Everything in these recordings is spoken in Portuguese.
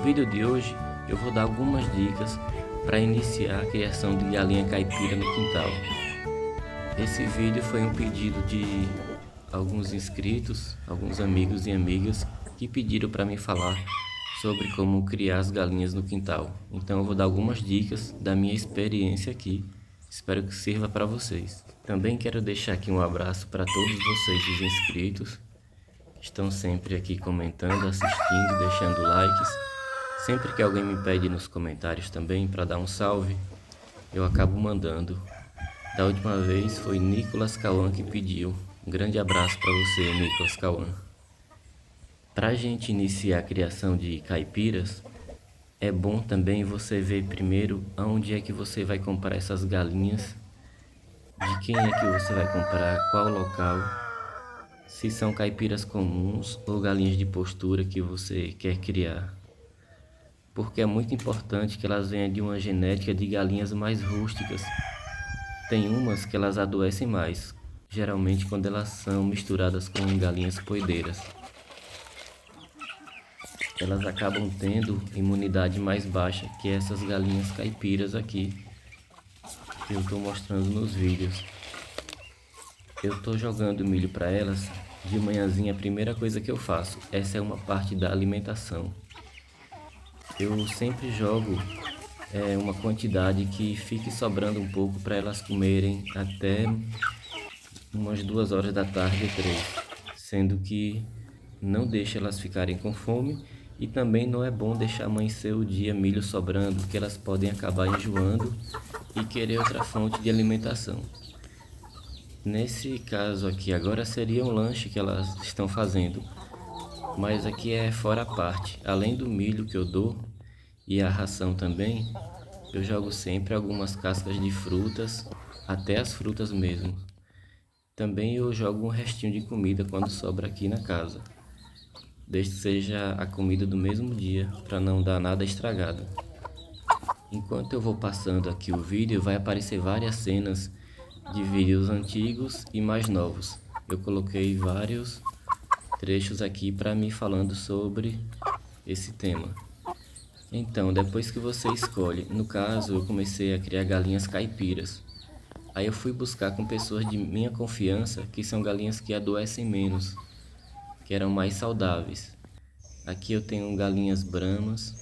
vídeo de hoje eu vou dar algumas dicas para iniciar a criação de galinha caipira no quintal. Esse vídeo foi um pedido de alguns inscritos, alguns amigos e amigas que pediram para mim falar sobre como criar as galinhas no quintal. Então eu vou dar algumas dicas da minha experiência aqui. Espero que sirva para vocês. Também quero deixar aqui um abraço para todos vocês, os inscritos, que estão sempre aqui comentando, assistindo, deixando likes. Sempre que alguém me pede nos comentários também para dar um salve, eu acabo mandando. Da última vez foi Nicolas Cauã que pediu. Um grande abraço para você, Nicolas Cauã. Para a gente iniciar a criação de caipiras, é bom também você ver primeiro aonde é que você vai comprar essas galinhas, de quem é que você vai comprar, qual local, se são caipiras comuns ou galinhas de postura que você quer criar. Porque é muito importante que elas venham de uma genética de galinhas mais rústicas. Tem umas que elas adoecem mais, geralmente quando elas são misturadas com galinhas poedeiras. Elas acabam tendo imunidade mais baixa que essas galinhas caipiras aqui, que eu estou mostrando nos vídeos. Eu estou jogando milho para elas de manhãzinha, a primeira coisa que eu faço. Essa é uma parte da alimentação. Eu sempre jogo uma quantidade que fique sobrando um pouco para elas comerem até umas 2 horas da tarde ou 3, sendo que não deixa elas ficarem com fome e também não é bom deixar amanhecer o dia milho sobrando, que elas podem acabar enjoando e querer outra fonte de alimentação. Nesse caso aqui agora seria um lanche que elas estão fazendo, mas aqui é fora a parte. Além do milho que eu dou e a ração também, eu jogo sempre algumas cascas de frutas, até as frutas mesmo. Também eu jogo um restinho de comida quando sobra aqui na casa, desde que seja a comida do mesmo dia, para não dar nada estragado. Enquanto eu vou passando aqui o vídeo, vai aparecer várias cenas de vídeos antigos e mais novos. Eu coloquei vários trechos aqui para mim falando sobre esse tema. Então, depois que você escolhe, no caso eu comecei a criar galinhas caipiras. Aí eu fui buscar com pessoas de minha confiança, que são galinhas que adoecem menos, que eram mais saudáveis. Aqui eu tenho galinhas bramas,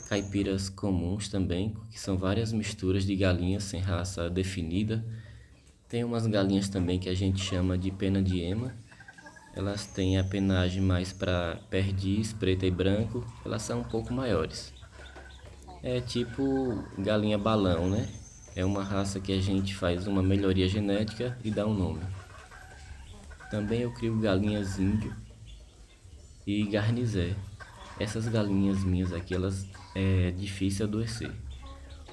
caipiras comuns também, que são várias misturas de galinhas sem raça definida. Tem umas galinhas também que a gente chama de pena de ema. Elas têm a penagem mais para perdiz, preta e branco. Elas são um pouco maiores. É tipo galinha balão, né? É uma raça que a gente faz uma melhoria genética e dá um nome. Também eu crio galinhas índio e garnizé. Essas galinhas minhas aqui, elas é difícil adoecer.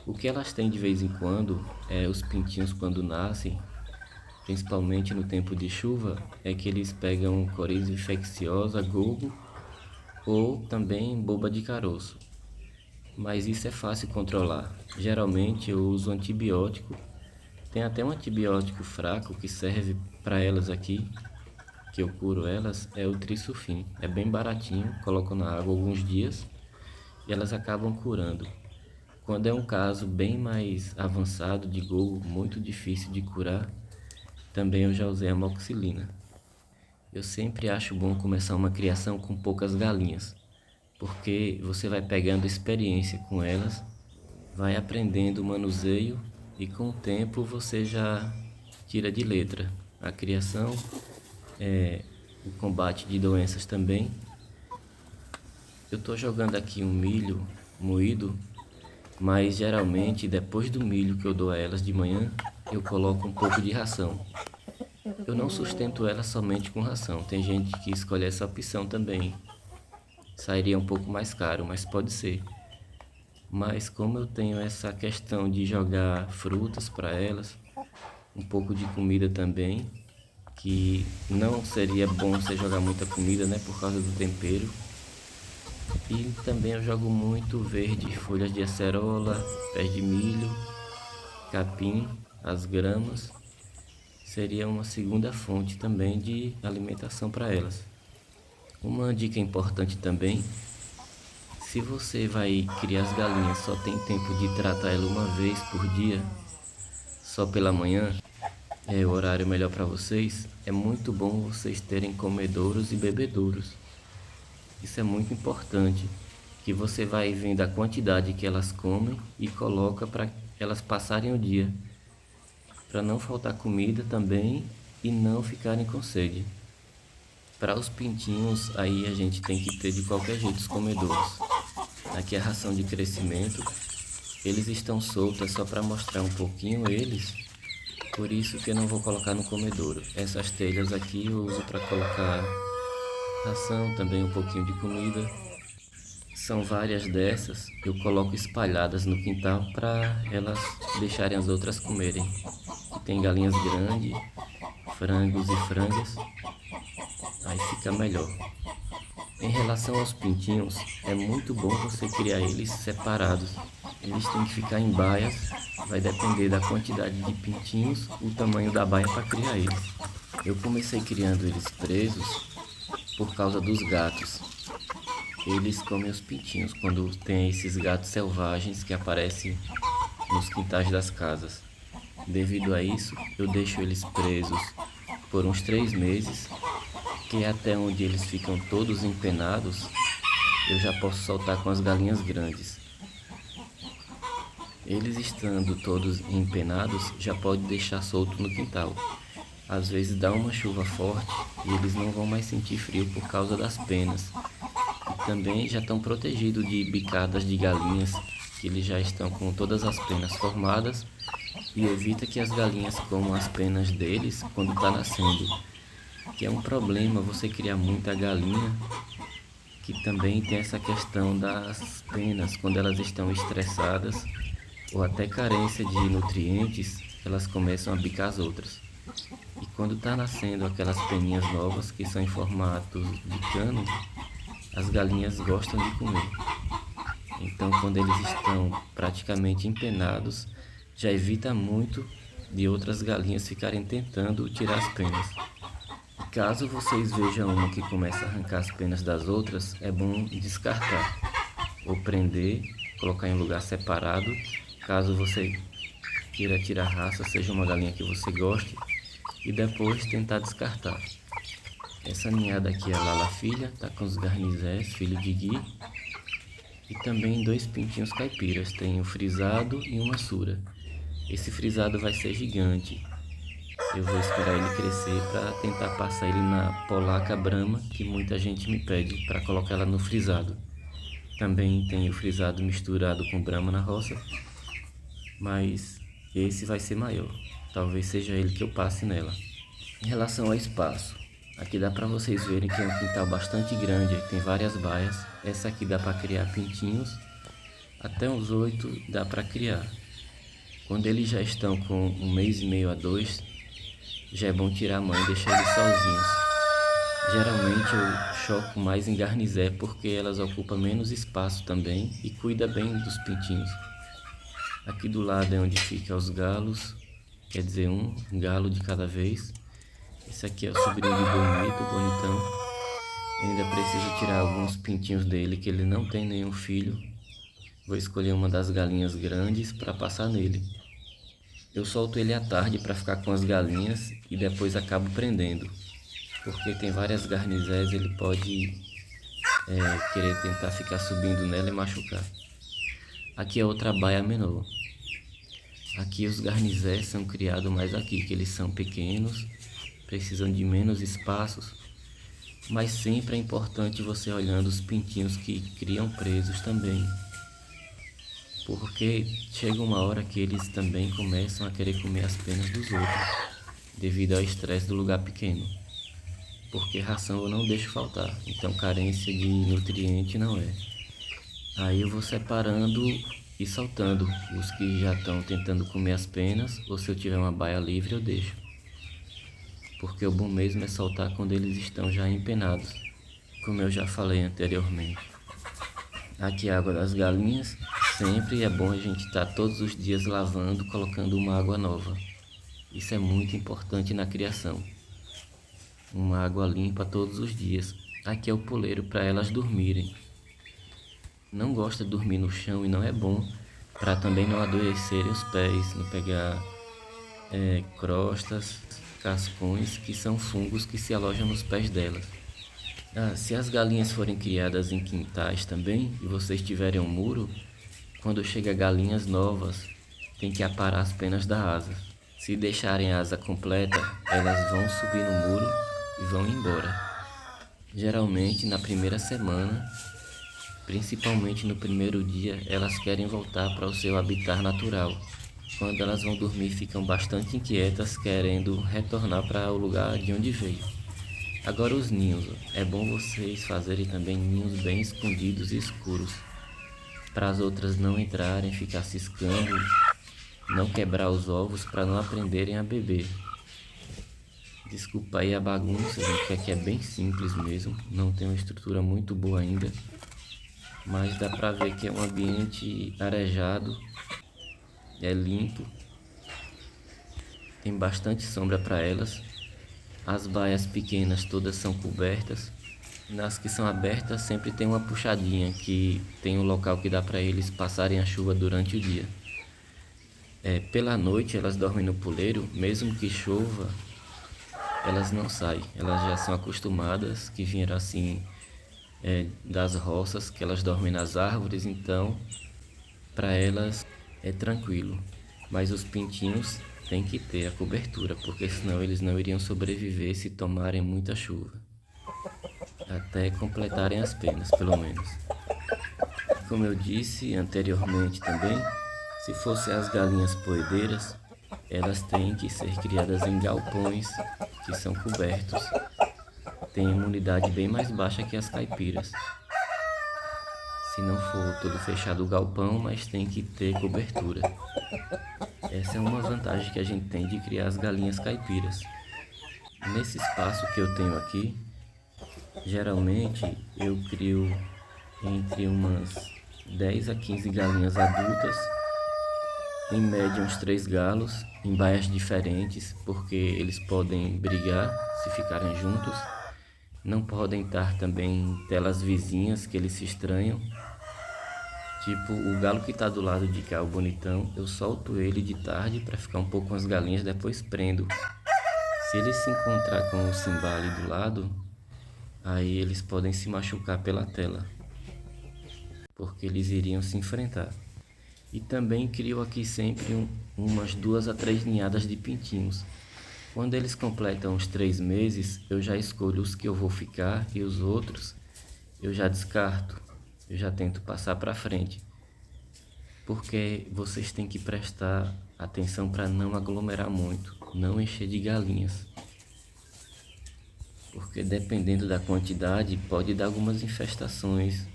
O que elas têm de vez em quando, os pintinhos quando nascem, principalmente no tempo de chuva, é que eles pegam coriza infecciosa, gogo ou também boba de caroço. Mas isso é fácil controlar. Geralmente eu uso antibiótico. Tem até um antibiótico fraco que serve para elas aqui, que eu curo elas, é o Trisufin. É bem baratinho, coloco na água alguns dias e elas acabam curando. Quando é um caso bem mais avançado de gogo, muito difícil de curar, também eu já usei amoxicilina. Eu sempre acho bom começar uma criação com poucas galinhas, porque você vai pegando experiência com elas, vai aprendendo o manuseio e com o tempo você já tira de letra a criação, o combate de doenças também. Eu estou jogando aqui um milho moído, mas geralmente depois do milho que eu dou a elas de manhã, eu coloco um pouco de ração. Eu não sustento elas somente com ração, tem gente que escolhe essa opção também. Sairia um pouco mais caro, mas pode ser. Mas como eu tenho essa questão de jogar frutas para elas, um pouco de comida também, que não seria bom você jogar muita comida, né, por causa do tempero. E também eu jogo muito verde, folhas de acerola, pés de milho, capim, as gramas. Seria uma segunda fonte também de alimentação para elas. Uma dica importante também, Se você vai criar as galinhas, só tem tempo de tratar ela uma vez por dia, só pela manhã, é o horário melhor para vocês, é muito bom vocês terem comedouros e bebedouros. Isso é muito importante, que você vai vendo a quantidade que elas comem e coloca para elas passarem o dia, para não faltar comida também e não ficarem com sede. Para os pintinhos, aí a gente tem que ter de qualquer jeito os comedouros. Aqui é a ração de crescimento, eles estão soltos, é só para mostrar um pouquinho eles, por isso que eu não vou colocar no comedouro. Essas telhas aqui eu uso para colocar ração, também um pouquinho de comida. São várias dessas, eu coloco espalhadas no quintal para elas deixarem as outras comerem. Tem galinhas grandes, frangos e frangas, aí fica melhor. Em relação aos pintinhos, é muito bom você criar eles separados. Eles têm que ficar em baias, vai depender da quantidade de pintinhos, o tamanho da baia para criar eles. Eu comecei criando eles presos por causa dos gatos. Eles comem os pintinhos quando tem esses gatos selvagens que aparecem nos quintais das casas. Devido a isso, eu deixo eles presos por uns 3 meses, que é até onde eles ficam todos empenados, eu já posso soltar com as galinhas grandes. Eles estando todos empenados, já pode deixar solto no quintal. Às vezes dá uma chuva forte e eles não vão mais sentir frio por causa das penas. E também já estão protegidos de bicadas de galinhas, que eles já estão com todas as penas formadas, e evita que as galinhas comam as penas deles quando está nascendo, que é um problema você criar muita galinha, que também tem essa questão das penas, quando elas estão estressadas ou até carência de nutrientes, elas começam a bicar as outras. E quando está nascendo aquelas peninhas novas que são em formato de cano, as galinhas gostam de comer. Então quando eles estão praticamente empenados, já evita muito de outras galinhas ficarem tentando tirar as penas. Caso vocês vejam uma que começa a arrancar as penas das outras, é bom descartar ou prender, colocar em um lugar separado. Caso você queira tirar raça, seja uma galinha que você goste, e depois tentar descartar. Essa ninhada aqui é a Lala filha, tá com os garnizés, filho de Gui, e também 2 pintinhos caipiras, tem um frisado e uma sura. Esse frisado vai ser gigante. Eu vou esperar ele crescer para tentar passar ele na polaca brama, que muita gente me pede para colocar ela no frisado. Também tem o frisado misturado com brama na roça, mas esse vai ser maior. Talvez seja ele que eu passe nela. Em relação ao espaço, aqui dá para vocês verem que é um quintal bastante grande, tem várias baias. Essa aqui dá para criar pintinhos, até uns 8 dá para criar. Quando eles já estão com 1 mês e meio a 2, já é bom tirar a mãe e deixar eles sozinhos. Geralmente eu choco mais em garnizé porque elas ocupam menos espaço também e cuida bem dos pintinhos. Aqui do lado é onde ficam os galos, quer dizer, um galo de cada vez. Esse aqui é o sobrinho de Bonito, bonitão. Eu ainda preciso tirar alguns pintinhos dele, que ele não tem nenhum filho. Vou escolher uma das galinhas grandes para passar nele. Eu solto ele à tarde para ficar com as galinhas e depois acabo prendendo, porque tem várias garnizés, ele pode querer tentar ficar subindo nela e machucar. Aqui é outra baia menor. Aqui os garnizés são criados mais aqui, que eles são pequenos, precisam de menos espaços, mas sempre é importante você olhando os pintinhos que criam presos também. Porque chega uma hora que eles também começam a querer comer as penas dos outros, devido ao estresse do lugar pequeno. Porque ração eu não deixo faltar, então carência de nutriente não é. Aí eu vou separando e soltando os que já estão tentando comer as penas, ou se eu tiver uma baia livre eu deixo. Porque o bom mesmo é soltar quando eles estão já empenados, como eu já falei anteriormente. Aqui é a água das galinhas. Sempre é bom a gente estar todos os dias lavando, colocando uma água nova. Isso é muito importante na criação. Uma água limpa todos os dias. Aqui é o puleiro para elas dormirem. não gosta de dormir no chão e não é bom para também não adoecerem os pés, não pegar crostas, cascões, que são fungos que se alojam nos pés delas. Se as galinhas forem criadas em quintais também e vocês tiverem um muro, quando chega galinhas novas, tem que aparar as penas da asa. Se deixarem a asa completa, elas vão subir no muro e vão embora. Geralmente na primeira semana, principalmente no primeiro dia, elas querem voltar para o seu habitat natural. Quando elas vão dormir, ficam bastante inquietas, querendo retornar para o lugar de onde veio. Agora os ninhos, é bom vocês fazerem também ninhos bem escondidos e escuros, para as outras não entrarem, ficar ciscando, não quebrar os ovos, para não aprenderem a beber. Desculpa aí a bagunça, gente, que aqui é bem simples mesmo, não tem uma estrutura muito boa ainda, mas dá pra ver que é um ambiente arejado, é limpo, tem bastante sombra para elas. As baias pequenas todas são cobertas, nas que são abertas sempre tem uma puxadinha, que tem um local que dá para eles passarem a chuva durante o dia. Pela noite elas dormem no puleiro, mesmo que chova, elas não saem, elas já são acostumadas, que vieram assim das roças, que elas dormem nas árvores, então para elas é tranquilo. Mas os pintinhos têm que ter a cobertura, porque senão eles não iriam sobreviver se tomarem muita chuva, até completarem as penas, pelo menos. Como eu disse anteriormente também, se fossem as galinhas poedeiras, elas têm que ser criadas em galpões que são cobertos. Tem imunidade bem mais baixa que as caipiras. Se não for todo fechado o galpão, mas tem que ter cobertura. Essa é uma vantagem que a gente tem de criar as galinhas caipiras. Nesse espaço que eu tenho aqui, geralmente eu crio entre umas 10 a 15 galinhas adultas, em média uns 3 galos, em baias diferentes, porque eles podem brigar se ficarem juntos. Não podem estar também em telas vizinhas, que eles se estranham. Tipo, o galo que está do lado de cá, o bonitão, eu solto ele de tarde para ficar um pouco com as galinhas, depois prendo. Se ele se encontrar com o Simba ali do lado, aí eles podem se machucar pela tela, porque eles iriam se enfrentar. E também crio aqui sempre umas 2 a 3 ninhadas de pintinhos. Quando eles completam os 3 meses, eu já escolho os que eu vou ficar e os outros eu já descarto. Eu já tento passar para frente. Porque vocês têm que prestar atenção para não aglomerar muito, não encher de galinhas. Porque dependendo da quantidade, pode dar algumas infestações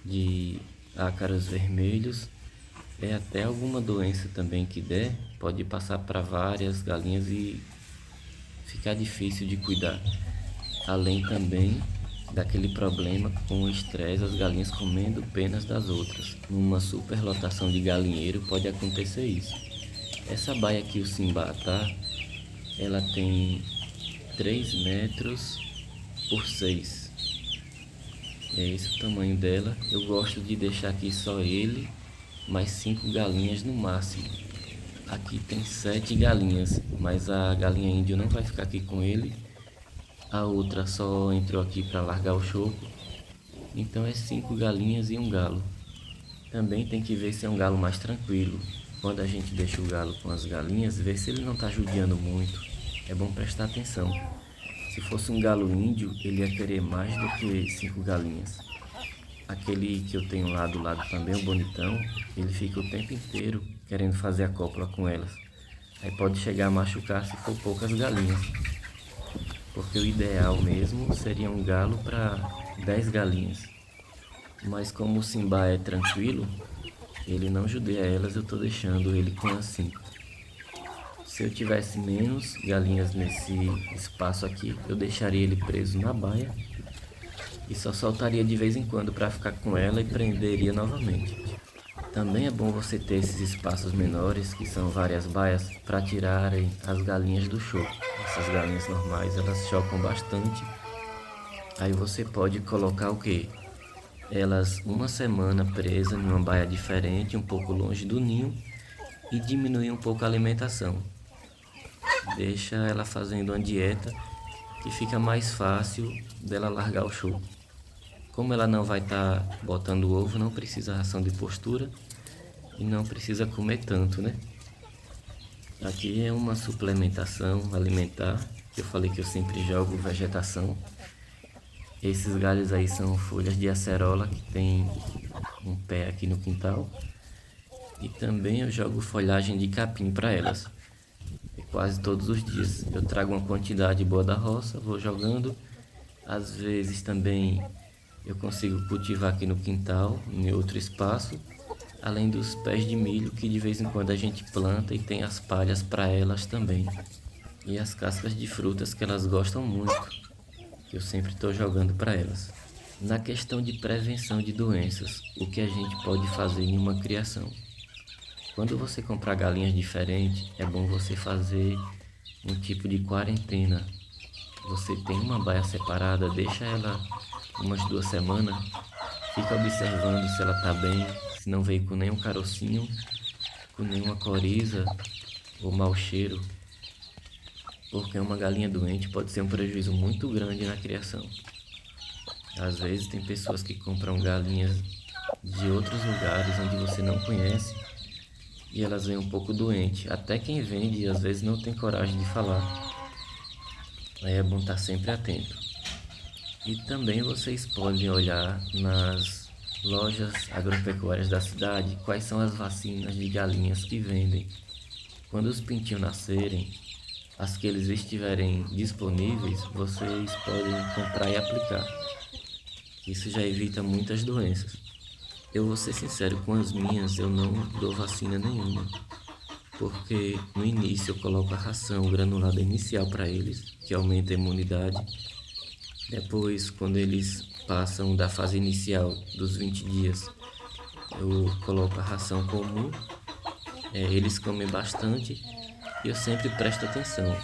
de ácaros vermelhos. Até alguma doença também que der, pode passar para várias galinhas e ficar difícil de cuidar. Além também daquele problema com o estresse, as galinhas comendo penas das outras. Numa superlotação de galinheiro pode acontecer isso. Essa baia que o Simba tá, ela tem 3 metros por 6. É esse o tamanho dela. Eu gosto de deixar aqui só ele, mais 5 galinhas no máximo. Aqui tem 7 galinhas, mas a galinha índio não vai ficar aqui com ele. A outra só entrou aqui para largar o choco. Então é 5 galinhas e um galo. Também tem que ver se é um galo mais tranquilo. Quando a gente deixa o galo com as galinhas, ver se ele não está judiando muito. É bom prestar atenção. Se fosse um galo índio, ele ia querer mais do que 5 galinhas. Aquele que eu tenho lá do lado também, o bonitão, ele fica o tempo inteiro querendo fazer a cópula com elas. Aí pode chegar a machucar se for poucas galinhas. Porque o ideal mesmo seria um galo para 10 galinhas. Mas como o Simba é tranquilo, ele não judia elas, eu estou deixando ele com as 5. Se eu tivesse menos galinhas nesse espaço aqui, eu deixaria ele preso na baia e só soltaria de vez em quando para ficar com ela e prenderia novamente. Também é bom você ter esses espaços menores, que são várias baias, para tirarem as galinhas do choco. Essas galinhas normais, elas chocam bastante. Aí você pode colocar o quê? elas uma semana presas em uma baia diferente, um pouco longe do ninho, e diminuir um pouco a alimentação. Deixa ela fazendo uma dieta que fica mais fácil dela largar o show. Como ela não vai estar botando ovo, não precisa ração de postura e não precisa comer tanto, né? Aqui é uma suplementação alimentar, que eu falei que eu sempre jogo vegetação. Esses galhos aí são folhas de acerola que tem um pé aqui no quintal. E também eu jogo folhagem de capim para elas. E quase todos os dias eu trago uma quantidade boa da roça, vou jogando. Às vezes também eu consigo cultivar aqui no quintal, em outro espaço, além dos pés de milho que de vez em quando a gente planta e tem as palhas para elas também. E as cascas de frutas que elas gostam muito, que eu sempre estou jogando para elas. Na questão de prevenção de doenças, o que a gente pode fazer em uma criação? Quando você comprar galinhas diferentes, é bom você fazer um tipo de quarentena. Você tem uma baia separada, deixa ela umas 2 semanas, fica observando se ela está bem, se não veio com nenhum carocinho, com nenhuma coriza ou mau cheiro, porque uma galinha doente pode ser um prejuízo muito grande na criação. Às vezes tem pessoas que compram galinhas de outros lugares onde você não conhece e elas vêm um pouco doentes. Até quem vende às vezes não tem coragem de falar. Aí é bom estar sempre atento. E também vocês podem olhar nas lojas agropecuárias da cidade quais são as vacinas de galinhas que vendem. Quando os pintinhos nascerem, as que eles estiverem disponíveis, vocês podem comprar e aplicar. Isso já evita muitas doenças. Eu vou ser sincero, com as minhas eu não dou vacina nenhuma, porque no início eu coloco a ração granulada inicial para eles, que aumenta a imunidade. Depois, quando eles passam da fase inicial dos 20 dias, eu coloco a ração comum. Eles comem bastante e eu sempre presto atenção.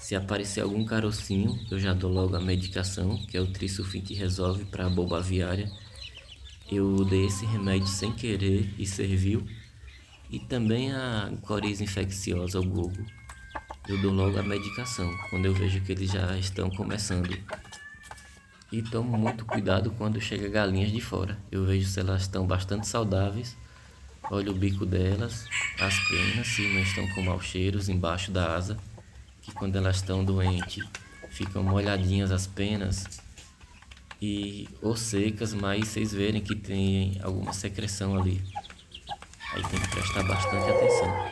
Se aparecer algum carocinho, eu já dou logo a medicação, que é o Trisulfite Resolve para a boba aviária. Eu dei esse remédio sem querer e serviu. E também a coriza infecciosa, o gogo. Eu dou logo a medicação, quando eu vejo que eles já estão começando. E tomo muito cuidado quando chega galinhas de fora. Eu vejo se elas estão bastante saudáveis. Olho o bico delas, as penas, se não estão com maus cheiros embaixo da asa. Que quando elas estão doentes, ficam molhadinhas as penas ou secas, mas vocês verem que tem alguma secreção ali. Aí tem que prestar bastante atenção.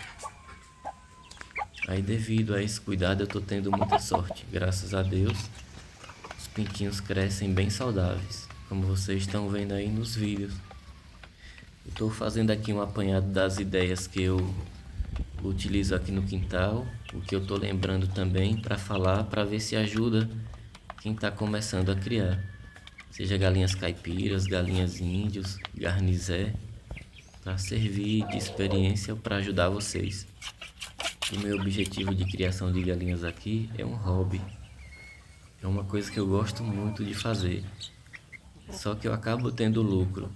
Aí devido a esse cuidado eu tô tendo muita sorte. Graças a Deus, os pintinhos crescem bem saudáveis, como vocês estão vendo aí nos vídeos. Eu tô fazendo aqui um apanhado das ideias que eu utilizo aqui no quintal, o que eu tô lembrando também para falar, para ver se ajuda quem está começando a criar. Seja galinhas caipiras, galinhas índios, garnizé, para servir de experiência para ajudar vocês. O meu objetivo de criação de galinhas aqui é um hobby. É uma coisa que eu gosto muito de fazer. Só que eu acabo tendo lucro,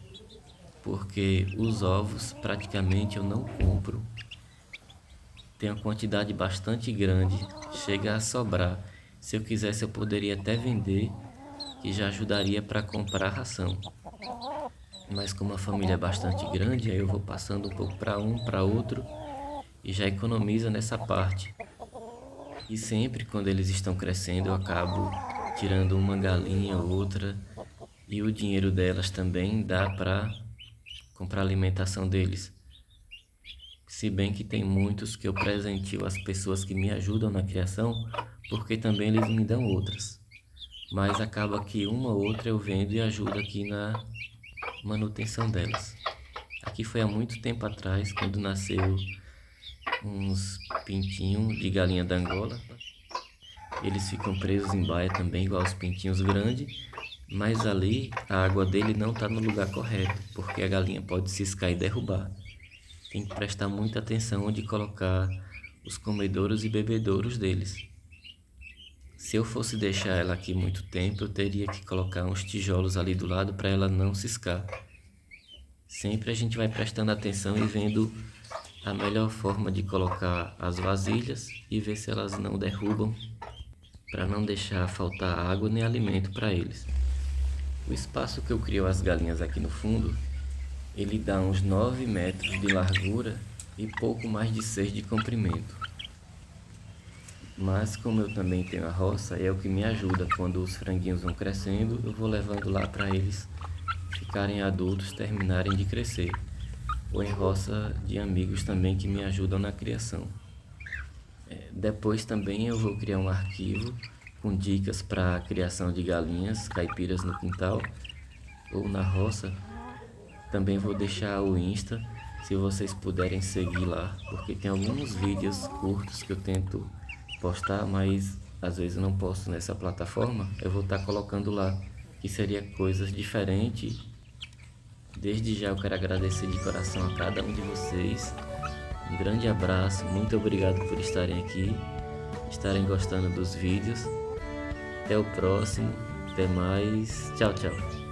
porque os ovos praticamente eu não compro. Tem uma quantidade bastante grande, chega a sobrar. Se eu quisesse eu poderia até vender, que já ajudaria para comprar ração. Mas como a família é bastante grande, aí eu vou passando um pouco para um, para outro e já economiza nessa parte. E sempre quando eles estão crescendo eu acabo tirando uma galinha ou outra e o dinheiro delas também dá para comprar a alimentação deles. Se bem que tem muitos que eu presentio as pessoas que me ajudam na criação, porque também eles me dão outras. Mas acaba que uma ou outra eu vendo e ajudo aqui na manutenção delas. Aqui foi há muito tempo atrás, quando nasceu uns pintinhos de galinha da Angola. Eles ficam presos em baia também, igual os pintinhos grandes, mas ali a água dele não está no lugar correto, porque a galinha pode ciscar e derrubar. Tem que prestar muita atenção onde colocar os comedouros e bebedouros deles. Se eu fosse deixar ela aqui muito tempo, eu teria que colocar uns tijolos ali do lado para ela não ciscar. Sempre a gente vai prestando atenção e vendo a melhor forma de colocar as vasilhas e ver se elas não derrubam, para não deixar faltar água nem alimento para eles. O espaço que eu crio as galinhas aqui no fundo, ele dá uns 9 metros de largura e pouco mais de 6 de comprimento. Mas como eu também tenho a roça, é o que me ajuda. Quando os franguinhos vão crescendo, eu vou levando lá para eles ficarem adultos, terminarem de crescer. Ou em roça de amigos também que me ajudam na criação. Depois também eu vou criar um arquivo com dicas para a criação de galinhas caipiras no quintal ou na roça. Também vou deixar o Insta, se vocês puderem seguir lá, porque tem alguns vídeos curtos que eu tento postar, mas às vezes eu não posto nessa plataforma. Eu vou estar colocando lá, que seria coisas diferentes. Desde já eu quero agradecer de coração a cada um de vocês. Um grande abraço, muito obrigado por estarem aqui, estarem gostando dos vídeos. Até o próximo, até mais, tchau, tchau.